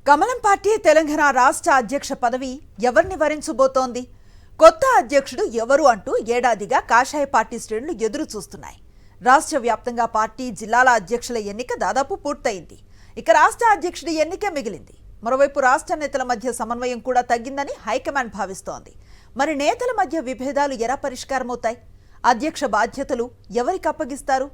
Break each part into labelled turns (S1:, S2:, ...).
S1: కమలం పార్టీ తెలంగాణ రాష్ట్ర అధ్యక్ష పదవి ఎవరిని వరించబోతోంది? కొత్త అధ్యక్షుడు ఎవరు అంటూ ఏడాదిగా కాషాయ పార్టీ శ్రేణులు ఎదురు చూస్తున్నాయి. రాష్ట్ర వ్యాప్తంగా పార్టీ జిల్లాల అధ్యక్షుల ఎన్నిక దాదాపు పూర్తయింది. ఇక రాష్ట్ర అధ్యక్షుడి ఎన్నిక మిగిలింది. మరోవైపు రాష్ట్ర నేతల మధ్య సమన్వయం కూడా తగ్గిందని హైకమాండ్ భావిస్తోంది. మరి నేతల మధ్య విభేదాలు ఎలా పరిష్కారమవుతాయి? అధ్యక్ష బాధ్యతలు ఎవరికి అప్పగిస్తారు?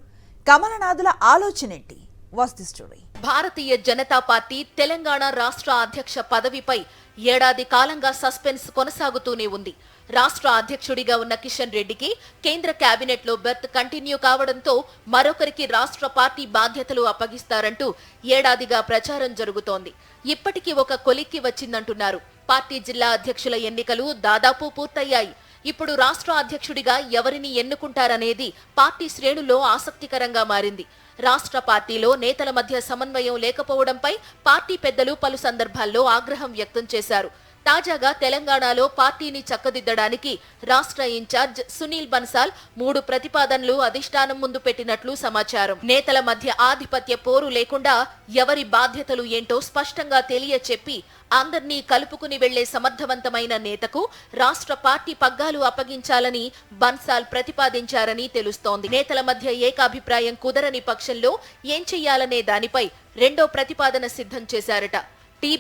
S1: కమలనాథుల ఆలోచనేంటి? Watch the story.
S2: Bharatiya Janata Party Telangana రాష్ట్ర అధ్యక్ష పదవిపై ఏడాది కాలంగా సస్పెన్స్ కొనసాగుతూనే ఉంది. రాష్ట్ర అధ్యక్షుడిగా ఉన్న కిషన్ రెడ్డికి కేంద్ర కేబినెట్ లో బెర్త్ కంటిన్యూ కావడంతో మరొకరికి రాష్ట్ర పార్టీ బాధ్యతలు అప్పగిస్తారంటూ ఏడాదిగా ప్రచారం జరుగుతోంది. ఇప్పటికీ ఒక కొలిక్కి వచ్చిందంటున్నారు. పార్టీ జిల్లా అధ్యక్షుల ఎన్నికలు దాదాపు పూర్తయ్యాయి. ఇప్పుడు రాష్ట్ర అధ్యక్షుడిగా ఎవరిని ఎన్నుకుంటారనేది పార్టీ శ్రేణుల్లో ఆసక్తికరంగా మారింది. రాష్ట్ర పార్టీలో నేతల మధ్య సమన్వయం లేకపోవడంపై పార్టీ పెద్దలు పలు సందర్భాల్లో ఆగ్రహం వ్యక్తం చేశారు. తాజాగా తెలంగాణలో పార్టీని చక్కదిద్దడానికి రాష్ట్ర ఇన్ఛార్జ్ సునీల్ బన్సాల్ 3 ప్రతిపాదనలు అధిష్టానం ముందు పెట్టినట్లు సమాచారం. నేతల మధ్య ఆధిపత్య పోరు లేకుండా ఎవరి బాధ్యతలు ఏంటో స్పష్టంగా తెలియచెప్పి అందర్నీ కలుపుకుని వెళ్లే సమర్థవంతమైన నేతకు రాష్ట్ర పార్టీ పగ్గాలు అప్పగించాలని బన్సాల్ ప్రతిపాదించారని తెలుస్తోంది. నేతల మధ్య ఏకాభిప్రాయం కుదరని పక్షంలో ఏం చెయ్యాలనే దానిపై రెండో ప్రతిపాదన సిద్ధం చేశారట.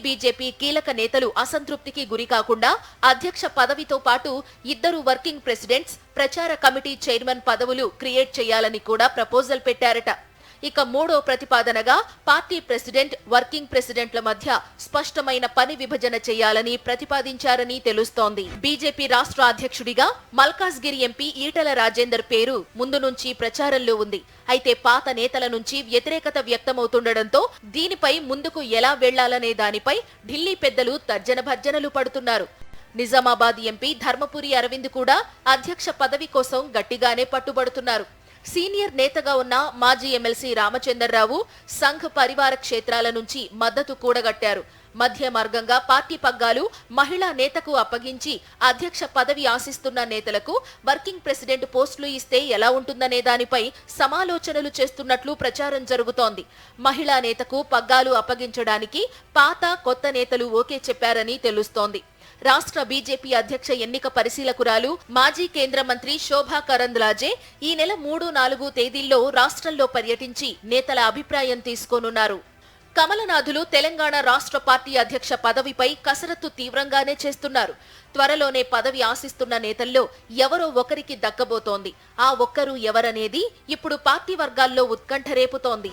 S2: బీజేపీ కీలక నేతలు అసంతృప్తికి గురి కాకుండా అధ్యక్ష పదవితో పాటు 2 వర్కింగ్ ప్రెసిడెంట్స్, ప్రచార కమిటీ చైర్మన్ పదవులు క్రియేట్ చేయాలని కూడా ప్రపోజల్ పెట్టారట. ఇక మూడో ప్రతిపాదనగా పార్టీ ప్రెసిడెంట్, వర్కింగ్ ప్రెసిడెంట్ల మధ్య స్పష్టమైన పని విభజన చేయాలని ప్రతిపాదించారని తెలుస్తోంది. బీజేపీ రాష్ట్ర అధ్యక్షుడిగా మల్కాజ్గిరి ఎంపీ ఈటల రాజేందర్ పేరు ముందు నుంచి ప్రచారంలో ఉంది. అయితే పాత నేతల నుంచి వ్యతిరేకత వ్యక్తమవుతుండటంతో దీనిపై ముందుకు ఎలా వెళ్లాలనే దానిపై ఢిల్లీ పెద్దలు తర్జన భర్జనలు పడుతున్నారు. నిజామాబాద్ ఎంపీ ధర్మపురి అరవింద్ కూడా అధ్యక్ష పదవి కోసం గట్టిగానే పట్టుబడుతున్నారు. సీనియర్ నేతగా ఉన్న మాజీ ఎమ్మెల్సీ రామచంద్రరావు సంఘ్ పరివార క్షేత్రాల నుంచి మద్దతు కూడగట్టారు. మధ్య మార్గంగా పార్టీ పగ్గాలు మహిళా నేతకు అప్పగించి అధ్యక్ష పదవి ఆశిస్తున్న నేతలకు వర్కింగ్ ప్రెసిడెంట్ పోస్టులు ఇస్తే ఎలా ఉంటుందనే దానిపై సమాలోచనలు చేస్తున్నట్లు ప్రచారం జరుగుతోంది. మహిళా నేతకు పగ్గాలు అప్పగించడానికి పాత, కొత్త నేతలు ఓకే చెప్పారని తెలుస్తోంది. రాష్ట్ర బీజేపీ అధ్యక్ష ఎన్నిక పరిశీలకురాలు, మాజీ కేంద్ర మంత్రి శోభా కరంద్లాజే ఈ నెల 3, 4 తేదీల్లో రాష్ట్రంలో పర్యటించి నేతల అభిప్రాయం తీసుకోనున్నారు. కమలనాథులు తెలంగాణ రాష్ట్ర పార్టీ అధ్యక్ష పదవిపై కసరత్తు తీవ్రంగానే చేస్తున్నారు. త్వరలోనే పదవి ఆశిస్తున్న నేతల్లో ఎవరో ఒకరికి దక్కబోతోంది. ఆ ఒక్కరు ఎవరనేది ఇప్పుడు పార్టీ వర్గాల్లో ఉత్కంఠ రేపుతోంది.